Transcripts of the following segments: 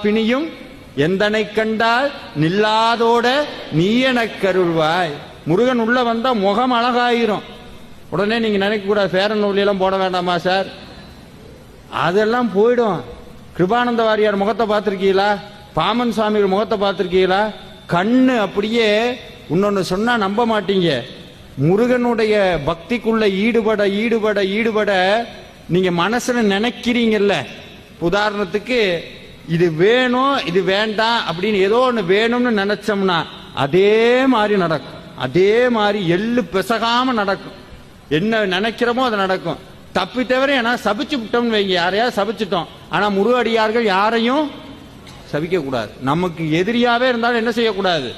பிணியும் எந்தனை கண்டால் நில்லாதோட நீ எனக் கருள்வாய். முருகன் உள்ள வந்தா முகம் அழகாயிரும். உடனே நீங்க நினைக்க கூடாது ஃபேர் அண்ட் லவ்லி எல்லாம் போட வேண்டாமா சார், அதெல்லாம் போயிடும். கிருபானந்த வாரியார் முகத்தை பார்த்திருக்கீங்களா? பாமன் சுவாமிகள் முகத்தை பார்த்திருக்கீங்களா? கண்ணு அப்படியே. இன்னொன்னு சொன்னா நம்ப மாட்டீங்க, முருகனுடைய பக்திக்குள்ள ஈடுபட ஈடுபட ஈடுபட நீங்க மனசுல நினைக்கிறீங்கல்ல. உதாரணத்துக்கு இது வேணும் இது வேண்டாம் அப்படின்னு ஏதோ ஒன்று வேணும்னு நினைச்சோம்னா அதே மாதிரி நடக்கும். அதே மாதிரி எள்ளு பிசகாம நடக்கும். என்ன நினைக்கிறோமோ அது நடக்கும். தப்பி தவிர ஏன்னா சபிச்சு விட்டோம்னு வைங்க, யாரையாவது சபிச்சுட்டோம். ஆனா முருகடியார்கள் யாரையும் சபிக்க கூடாது. நமக்கு எதிரியாவே இருந்தாலும் என்ன செய்யக்கூடாது?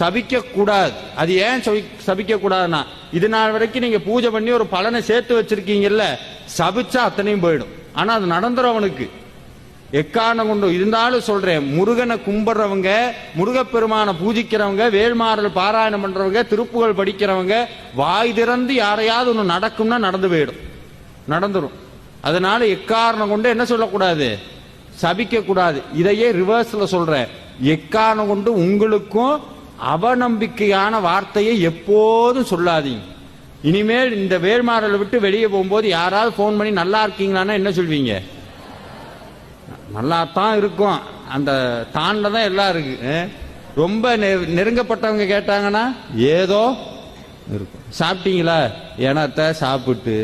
சபிக்க கூடாது. அது ஏன் சபிக்க கூடாதுன்னா, இது நாள் வரைக்கும் நீங்க பூஜை பண்ணி ஒரு பலனை சேர்த்து வச்சிருக்கீங்கல்ல, சபிச்சா அத்தனையும் போயிடும். ஆனா அது நடந்துரும் அவனுக்கு. எக்காரணம் கொண்டு இருந்தாலும் சொல்றேன், முருகனை கும்பிடுறவங்க, முருகப்பெருமானை பூஜிக்கிறவங்க, வேல்மாறல் பாராயணம் பண்றவங்க, திருப்புகள் படிக்கிறவங்க, வாய் திறந்து யாரையாவது ஒன்று நடக்கும்னா நடந்து போயிடும், நடந்துரும். அதனால எக்காரணம் கொண்டு என்ன சொல்லக்கூடாது? சபிக்க கூடாது. இதையே ரிவர்ஸ்ல சொல்றேன், எக்காரணம் கொண்டு உங்களுக்கும் அவநம்பிக்கையான வார்த்தையை எப்போதும் சொல்லாதீங்க. இனிமேல் இந்த வேல்மாறலை விட்டு வெளியே போகும்போது யாராவது போன் பண்ணி நல்லா இருக்கீங்களான்னா என்ன சொல்வீங்க? நல்லா தான் இருக்கும். அந்த தாண்ட தான் எல்லாம் இருக்கு. ரொம்ப நெருங்கப்பட்டவங்க கேட்டாங்கன்னா ஏதோ இருக்கும். சாப்பிட்டீங்களா? எனத்த சாப்பிட்டு.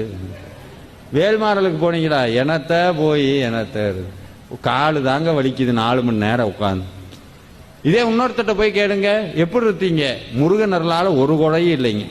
வேல்மாறலுக்கு போனீங்களா? எனத்த போய் எனத்த காலு தாங்க வலிக்குது 4 மணி நேரம் உட்காந்து. இதே இன்னொருத்தட்ட போய் கேளுங்க, எப்படி இருக்கீங்க? முருகனர்களால ஒரு குறையும் இல்லைங்க.